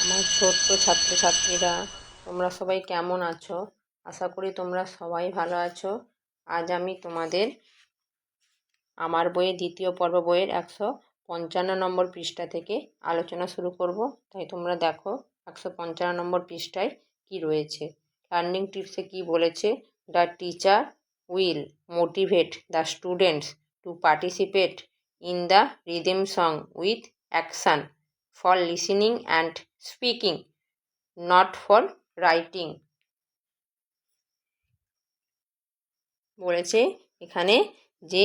আমার ছোট্ট ছাত্রছাত্রীরা, তোমরা সবাই কেমন আছো? আশা করি তোমরা সবাই ভালো আছো। আজ আমি তোমাদের আমার বইয়ের দ্বিতীয় পর্ব বইয়ের 155 নম্বর পৃষ্ঠা থেকে আলোচনা শুরু করব। তাই তোমরা দেখো 155 নম্বর পৃষ্ঠায় কি রয়েছে। লার্নিং টিপসে কি বলেছে? The teacher will motivate the students to participate in the rhythm song with action for listening and speaking, not for writing. বলেছে এখানে যে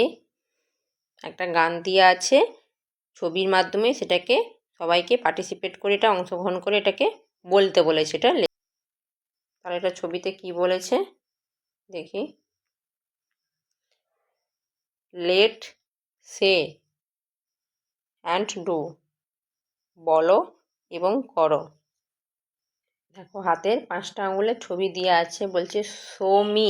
একটা গান দিয়ে আছে ছবির মাধ্যমে, সেটাকে সবাইকে পার্টিসিপেট করে, এটা অংশগ্রহণ করে এটাকে বলতে বলেছে। তাহলে এটা ছবিতে কি বলেছে দেখি। লেট, সে অ্যান্ড ডু, বলো এবং করো। দেখো হাতের 5টা আঙুলের ছবি দিয়ে আছে, বলছে শো মি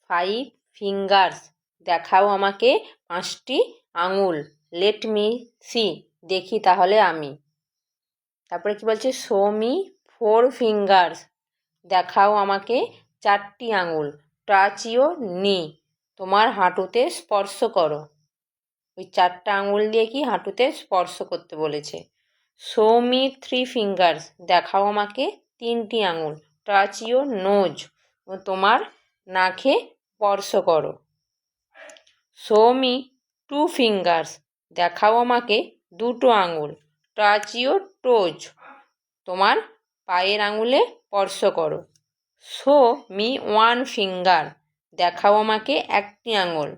5 ফিঙ্গার্স, দেখাও আমাকে 5টি আঙুল। লেট মি সি, দেখি তাহলে আমি। তারপরে কি বলছে? শো মি 4 ফিঙ্গার্স, দেখাও আমাকে 4টি আঙুল। টাচ ইওর নি, তোমার হাঁটুতে স্পর্শ করো। ওই 4টা আঙুল দিয়ে কি হাঁটুতে স্পর্শ করতে বলেছে। শো মি 3 ফিঙ্গার্স, দেখাও আমাকে 3টি আঙুল। টাচ ইওর নোজ, তোমার নাকে স্পর্শ করো। শো মি 2 ফিঙ্গার্স, দেখাও আমাকে 2টো আঙুল। টাচ ইওর টোজ, তোমার পায়ের আঙুলে স্পর্শ করো। শো মি 1 ফিঙ্গার, দেখাও আমাকে 1টি আঙুল।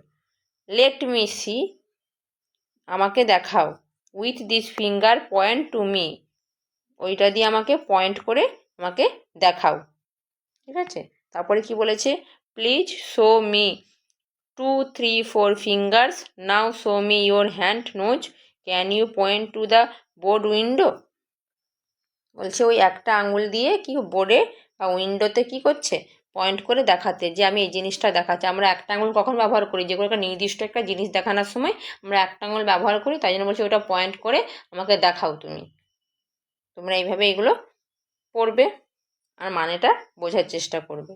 লেট মি সি, আমাকে দেখাও। With this finger point to me, ওইটা দিয়ে আমাকে পয়েন্ট করে আমাকে দেখাও। ঠিক আছে, তারপরে কি বলেছে? Please show me 2, 3, 4 fingers, now show me your hand nose, can you point to the board window. বলছে ওই একটা আঙুল দিয়ে কি বোর্ডে বা উইন্ডোতে কি করছে? পয়েন্ট করে দেখাতে, যে আমি এই জিনিসটা দেখাচ্ছি। আমরা একটা আঙুল কখন ব্যবহার করি? যেগুলো একটা নির্দিষ্ট একটা জিনিস দেখানোর সময় আমরা একটা আঙুল ব্যবহার করি, তাই জন্য বলছি ওটা পয়েন্ট করে আমাকে দেখাও তুমি। তোমরা এইভাবে এগুলো পড়বে আর মানেটা বোঝার চেষ্টা করবে।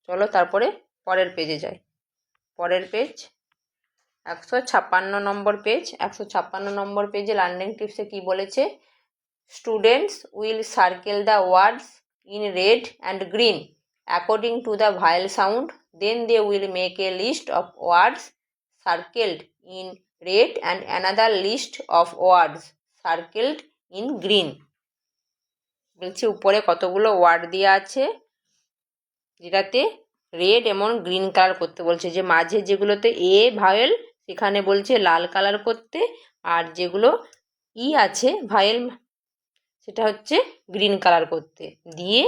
চলো তারপরে পরের পেজে যাই। পরের পেজ 156 নম্বর পেজ। 156 নম্বর পেজে লার্নিং টিপসে কি বলেছে? Students will circle the words in red and green according to the vowel sound, then they will make a list of words circled in red and another list of words circled in green. বলছে উপরে কতগুলো word দেওয়া আছে, যেটাতে red এবং green colour করতে বলছে। যে মাঝে যেগুলোতে এ ভায়েল, সেখানে বলছে লাল কালার করতে, আর যেগুলো ই আছে ভায়েল, সেটা হচ্ছে গ্রিন কালার করতে। দিয়ে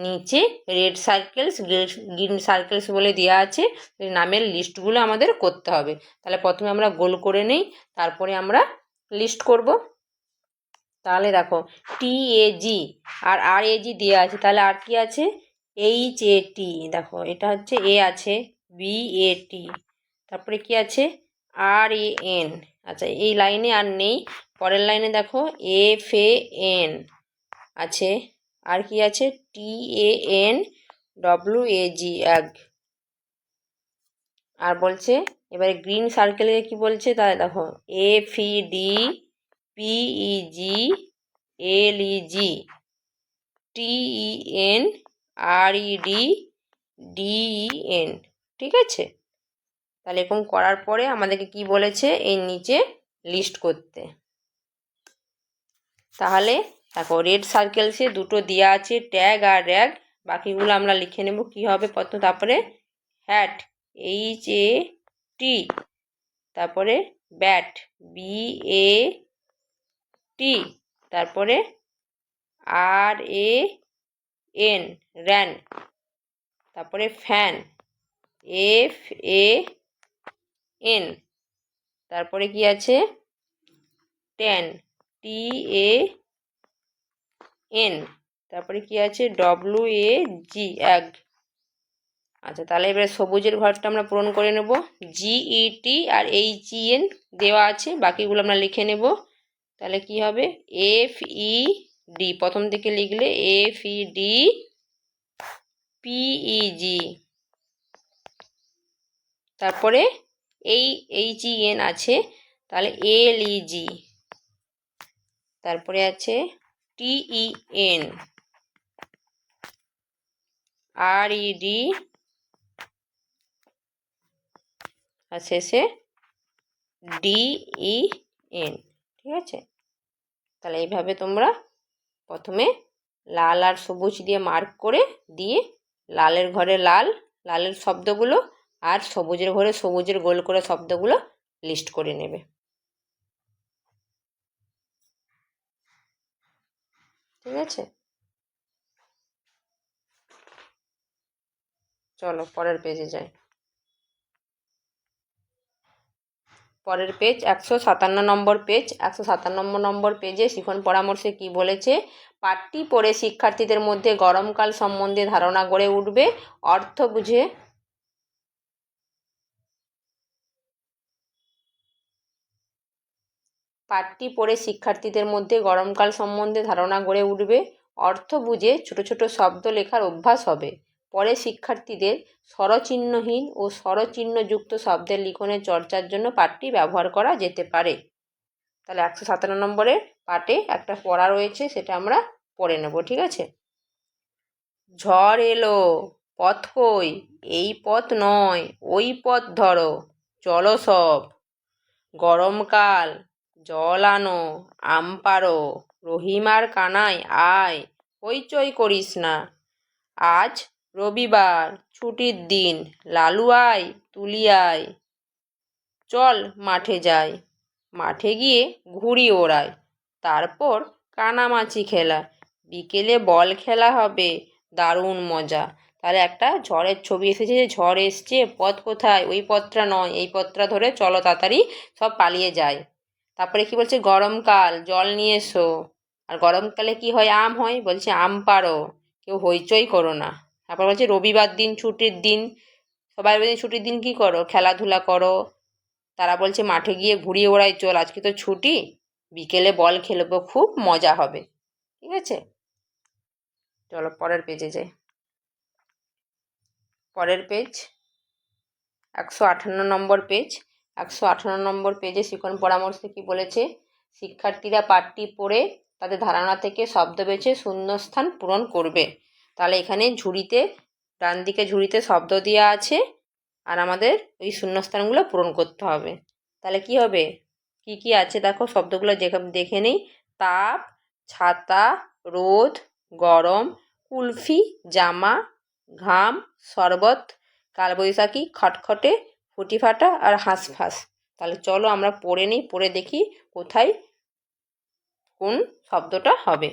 নিচে রেড সার্কেলস, গ্রিন সার্কেলস বলে দেওয়া আছে, নামের লিস্টগুলো আমাদের করতে হবে। তাহলে প্রথমে আমরা গোল করে নেই, তারপরে আমরা লিস্ট করব। তাহলে দেখো TAG আর RAG দেওয়া আছে, তাহলে আর কি আছে? HAT। দেখো এটা হচ্ছে এ আছে, BAT, তারপরে কি আছে? RAN। আচ্ছা এই লাইনে আর নেই, পরের লাইনে দেখো FAN আছে, আর কি আছে? TANWAG, অ্যাগ। আর বলছে এবারে গ্রিন সার্কেলে কি বলছে? তাহলে দেখো FED PEG LEG TEN RED DEN। ঠিক আছে, তাহলে এরকম করার পরে আমাদেরকে কি বলেছে? এই নিচে লিস্ট করতে। তাহলে দেখো রেড সার্কেলসে 2টো দেওয়া আছে, ট্যাগ আর র্যাগ। বাকিগুলো আমরা লিখে নেব কি হবে প্রথম। তারপরে হ্যাট HAT, তারপরে ব্যাট BAT, তারপরে RAN র্যান, তারপরে ফ্যান FAN, তারপরে কি আছে? ট্যান TAN, তারপরে কি আছে? WAG, অ্যাগ। আচ্ছা তাহলে এবারে সবুজের ঘরটা আমরা পূরণ করে নেব। GET আর HEN দেওয়া আছে, বাকিগুলো আমরা লিখে নেব। তাহলে কি হবে? FE ডি, প্রথম দিকে লিখলে FED PEG, তারপরে এই HEN আছে, তাহলে LEG, তারপরে আছে TEN, RED, আর শেষে DEN। ঠিক আছে, তাহলে এইভাবে তোমরা প্রথমে লাল আর সবুজ দিয়ে মার্ক করে দিয়ে লালের ঘরে লালের শব্দগুলো আর সবুজের ঘরে সবুজের গোল করে শব্দগুলো লিস্ট করে নেবে। ঠিক আছে, চলো পরের পেজে যাই। পরের পেজ 157 নম্বর পেজ। 157 নম্বর পেজে শিখন পরামর্শে কি বলেছে? পাঠটি পড়ে শিক্ষার্থীদের মধ্যে গরমকাল সম্বন্ধে ধারণা গড়ে উঠবে। অর্থ বুঝে পাঠটি পড়ে শিক্ষার্থীদের মধ্যে গরমকাল সম্বন্ধে ধারণা গড়ে উঠবে। অর্থ বুঝে ছোট ছোট শব্দ লেখার অভ্যাস হবে। পরে শিক্ষার্থীদের স্বরচিহ্নহীন ও স্বরচিহ্নযুক্ত শব্দের লিখনের চর্চার জন্য পাঠটি ব্যবহার করা যেতে পারে। তাহলে 157 নম্বরের পাঠে একটা পড়া রয়েছে, সেটা আমরা পড়ে নেব। ঠিক আছে, ঝড় এলো, পথ কই? এই পথ নয়, ওই পথ ধরো, চলো সব। গরমকাল, জল আনো, আম পাড়ো, রহিমার কানাই আয়, হইচই করিস না। আজ রবিবার, ছুটির দিন, লালু আয়, তুলি আয়, চল মাঠে যাই। মাঠে গিয়ে ঘুড়ি ওড়াই, তারপর কানামাছি খেলা, বিকেলে বল খেলা হবে, দারুণ মজা। তাহলে একটা ঝড়ের ছবি এসেছে, যে ঝড় এসছে, পথ কোথায়? ওই পথটা নয়, এই পথটা ধরে চলো, তাড়াতাড়ি সব পালিয়ে যায়। তারপরে কি বলছে? গরমকাল, জল নিয়ে এসো। আর গরমকালে কি হয়? আম হয়, বলছে আম পাড়ো, কেউ হইচই করো না। তারপর বলছে রবিবার দিন, ছুটির দিন, সবাই বলছে ছুটির দিন কী করো? খেলাধুলা করো। তারা বলছে মাঠে গিয়ে ঘুড়ি ওড়াই, চল, আজকে তো ছুটি, বিকেলে বল খেলবো, খুব মজা হবে। ঠিক আছে, চলো পরের পেজে যাই। পরের পেজ 158 নম্বর পেজ। 158 নম্বর পেজে শিখন পরামর্শে কি বলেছে? শিক্ষার্থীরা পাঠটি পড়ে তাদের ধারণা থেকে শব্দ বেছে শূন্যস্থান পূরণ করবে। তাহলে এখানে ঝুড়িতে, ডান দিকে ঝুড়িতে শব্দ দেওয়া আছে, আর আমাদের ওই শূন্যস্থানগুলো পূরণ করতে হবে। তাহলে কি হবে? কি কি আছে দেখো, শব্দগুলো দেখে নেই। তাপ, ছাতা, রোদ, গরম, কুলফি, জামা, ঘাম, শরবত, কালবৈশাখী, খটখটে, ফুটিফাটা আর হাঁসফাঁস। তাহলে চলো আমরা পড়ে নিই, পড়ে দেখি কোথায় কোন শব্দটা হবে।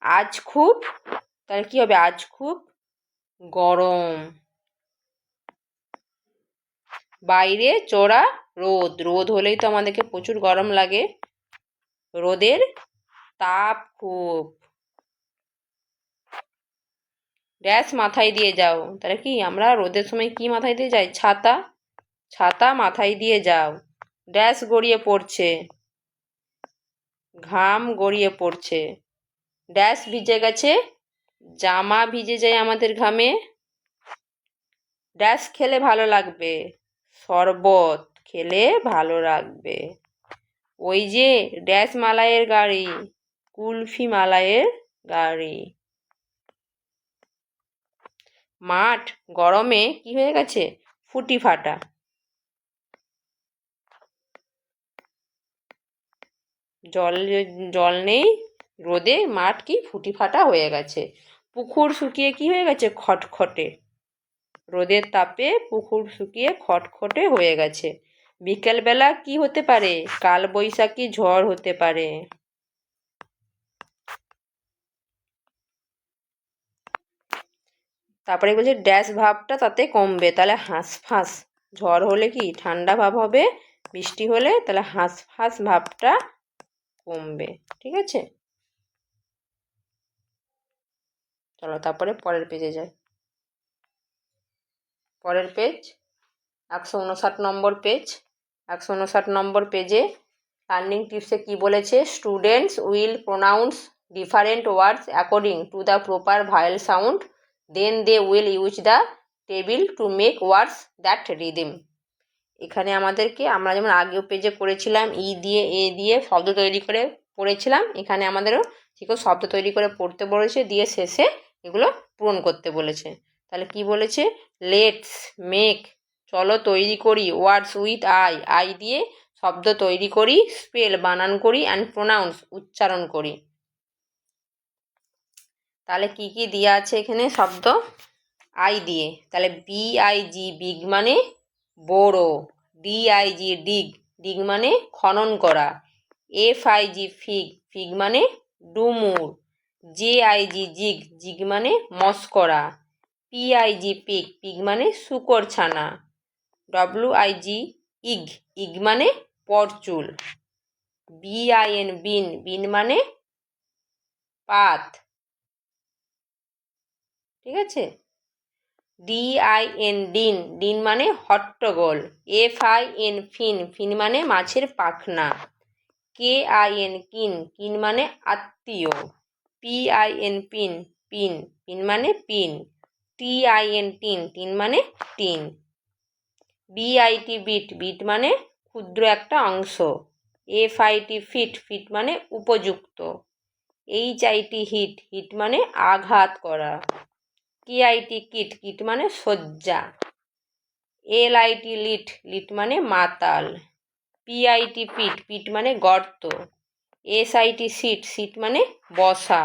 আজ খুব, তাহলে কি হবে? আজ খুব গরম। বাইরে চড়া রোদ, রোদ হলেই তো আমাদেরকে প্রচুর গরম লাগে, রোদের তাপ খুব। ড্যাশ মাথায় দিয়ে যাও, তাহলে কি আমরা রোদের সময় কি মাথায় দিয়ে যাই? ছাতা, ছাতা মাথায় দিয়ে যাও। ড্যাশ গড়িয়ে পড়ছে, ঘাম গড়িয়ে পড়ছে। ড্যাশ ভিজে গেছে, জামা ভিজে যায় আমাদের ঘামে। ড্যাশ খেলে ভালো লাগবে, শরবত খেলে ভালো লাগবে। ওই যে ড্যাশ মালাইয়ের গাড়ি, কুলফি মালাইয়ের গাড়ি। মাঠ গরমে কি হয়ে গেছে? ফুটি ফাটা। জল, জল নেই, রোদে মাঠ কি ফুটি ফাটা হয়ে গেছে। পুকুর শুকিয়ে কি হয়ে গেছে? খটখটে। রোদের তাপে পুকুর শুকিয়ে খটখটে হয়ে গেছে। বিকেলবেলা কি হতে পারে? কালবৈশাখী ঝড় হতে পারে। তারপরে বলছে ড্যাশ ভাবটা তাতে কমবে, তাহলে হাঁসফাঁস। ঝড় হলে কি ঠান্ডা ভাব হবে, বৃষ্টি হলে তাহলে হাঁসফাঁস ভাবটা কমবে। ঠিক আছে, চলো তারপরে পরের পেজে যাই। পরের পেজ 159 নম্বর পেজ। 159 নম্বর পেজে লার্নিং টিপসে কি বলেছে? Students will pronounce different words according to the proper vowel sound, then they will use the table to make words that rhythm. এখানে আমাদেরকে আমরা যেমন আগেও পেজে করেছিলাম ই দিয়ে এ দিয়ে শব্দ তৈরি করে পড়েছিলাম, এখানে আমাদেরও ঠিক শব্দ তৈরি করে পড়তে বলেছে, দিয়ে শেষে এগুলো পূরণ করতে বলেছে। তাহলে কি বলেছে, লেটস মেক, চলো তৈরি করি, ওয়ার্ডস উইথ আই দিয়ে শব্দ তৈরি করি, স্পেল বানান করি, অ্যান্ড প্রোনাউন্স উচ্চারণ করি। তাহলে কি কি দেওয়া আছে এখানে শব্দ আই দিয়ে, তাহলে বিআইজি বিগ মানে বড়, ডিআইজি ডিগ, ডিগ মানে খনন করা, এফআইজি ফিগ, ফিগ মানে ডুমুর, জেআইজি জিগ, জিগ মানে মস্করা, পিআইজি পিগ, পিগ মানে শুকর ছানা, ডব্লিউআইজি ইগ, ইগ মানে পরচুল, বিআইএন বিন, বিন মানে পাত, ঠিক আছে, ডিআইএন ডিন, ডিন মানে হট্টগোল, এফআইএন ফিন, ফিন মানে মাছের পাখনা, কেআইএন কিন, কিন মানে আত্মীয়, পিআইএন পিন, পিন, পিন মানে পিন, টিআইএন টিন, টিন মানে টিন, বিআইটি বিট, বিট মানে ক্ষুদ্র একটা অংশ, এফআইটি ফিট, ফিট মানে উপযুক্ত, এইচআইটি হিট, হিট মানে আঘাত করা, কেআইটি কিট, কিট মানে শয্যা, এলআইটি লিট, লিট মানে মাতাল, পিআইটি পিট, পিট মানে গর্ত, এসআইটি সিট, সিট মানে বসা,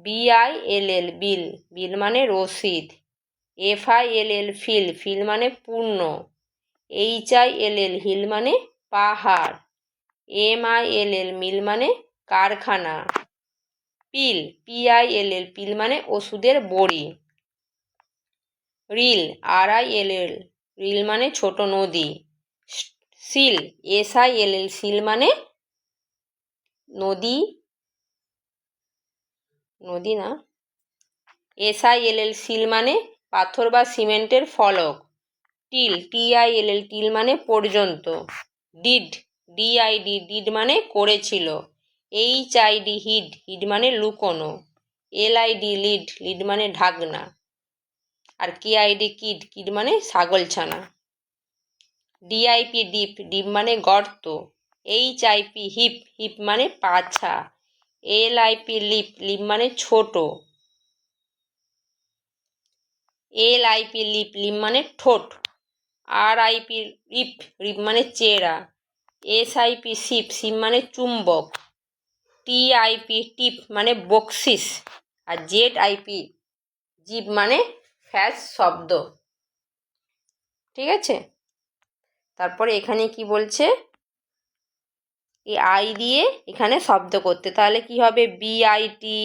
বিআইএলএল বিল, বিল মানে রসিদ, এফআইএলএল ফিল, ফিল মানে পূর্ণ, এইচআইএলএল হিল মানে পাহাড়, এমআইএলএল মিল মানে কারখানা, পিল, পিআইএলএল পিল মানে ওষুধের বড়ি, রিল, আরআইএলএল রিল মানে ছোট নদী, সিল, এসআইএলএল সিল মানে নদী, নদী না, এসআইএলএল সিল মানে পাথর বা সিমেন্টের ফলক, টিল, টিআইএলএল টিল মানে পর্যন্ত, ডিড, ডিআইডি ডিড মানে করেছিল, এইচআইডি হিড, হিড মানে লুকোনো, এলআইডি লিড, লিড মানে ঢাকনা, আর কেআইডি কিড, কিড মানে ছাগলছানা, ডিআইপি ডিপ, ডিপ মানে গর্ত, এইচআইপি হিপ, হিপ মানে পাছা, এলআইপি লিপ, লিপ মানে ছোট, এলআইপি লিপ, লিপ মানে ঠোঁট, আরআইপি রিপ, রিপ মানে চেরা, এসআইপি সিপ, সিপ মানে চুম্বক, টিআইপি টিপ মানে বকশিস, আর জেডআইপি জিপ মানে ফ্যাস শব্দ, ঠিক আছে। তারপরে এখানে কি বলছে, এই আই দিয়ে এখানে শব্দ করতে, তাহলে কি হবে, বিআইটি,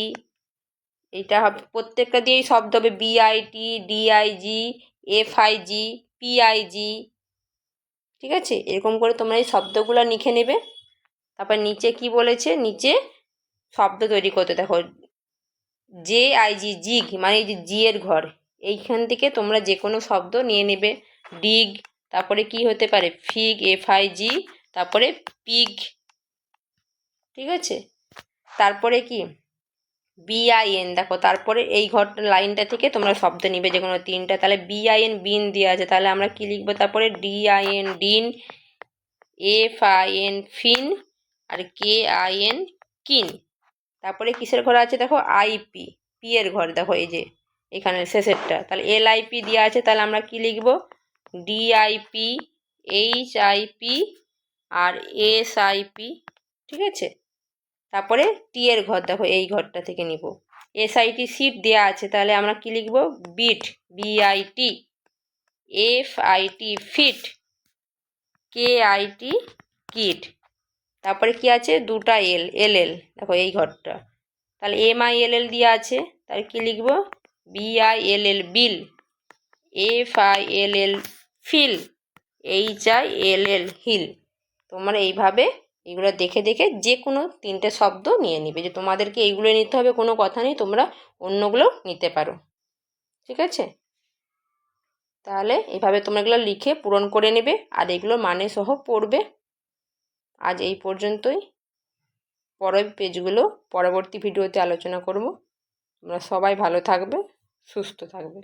এটা হবে প্রত্যেকটা দিয়েই শব্দ হবে, বিআইটি, ডিআইজি, এফআইজি, পিআইজি, ঠিক আছে। এরকম করে তোমরা এই শব্দগুলো লিখে নেবে। তারপর নিচে কি বলেছে, নিচে শব্দ তৈরি করতে, দেখো জেআইজি জিগ মানে এই যে জি এর ঘর, এইখান থেকে তোমরা যে কোনো শব্দ নিয়ে নেবে, ডিগ, তারপরে কি হতে পারে, ফিগ, এফআইজি, তারপরে পিগ, ঠিক আছে। তারপরে কি বিআইএন, দেখো তারপরে এই ঘরটা লাইনটা থেকে তোমরা শব্দ নিবে যে কোনো তিনটা, তাহলে বিআইএন বিন দেওয়া আছে, তাহলে আমরা কি লিখবো, তারপরে ডিআইএন ডিন, এফআইএন ফিন, আর কেআইএন কিন, তারপরে কিসের ঘর আছে দেখো আইপি, পি এর ঘর দেখো এই যে এখানে শেষেরটা, তাহলে এলআইপি দেওয়া আছে, তাহলে আমরা কি লিখবো, ডিআইপি, এইচআইপি, আর এসআইপি, ঠিক আছে। তারপরে টি এর ঘর দেখো এই ঘরটা থেকে নিব, এসআইটি সিট দেওয়া আছে, তাহলে আমরা কি লিখব, bit, B I T, F I T fit, K I T kit, তারপরে কি আছে দুটা এল, এলএল দেখো এই ঘরটা, তাহলে এমআইএলএল দেওয়া আছে, তাহলে কি লিখব, বিআইএলএল বিল, এফআইএলএল ফিল, এইচআইএলএল হিল। তোমরা এইভাবে এগুলো দেখে দেখে যে কোনো তিনটে শব্দ নিয়ে নিবে, যে তোমাদেরকে এইগুলো নিতে হবে কোনো কথা নেই, তোমরা অন্যগুলো নিতে পারো, ঠিক আছে। তাহলে এইভাবে তোমরা এগুলো লিখে পূরণ করে নেবে, আর এগুলো মানে সহ পড়বে। আজ এই পর্যন্তই। পরের পেজগুলো পরবর্তী ভিডিওতে আলোচনা করব। তোমরা সবাই ভালো থাকবে, সুস্থ থাকবে।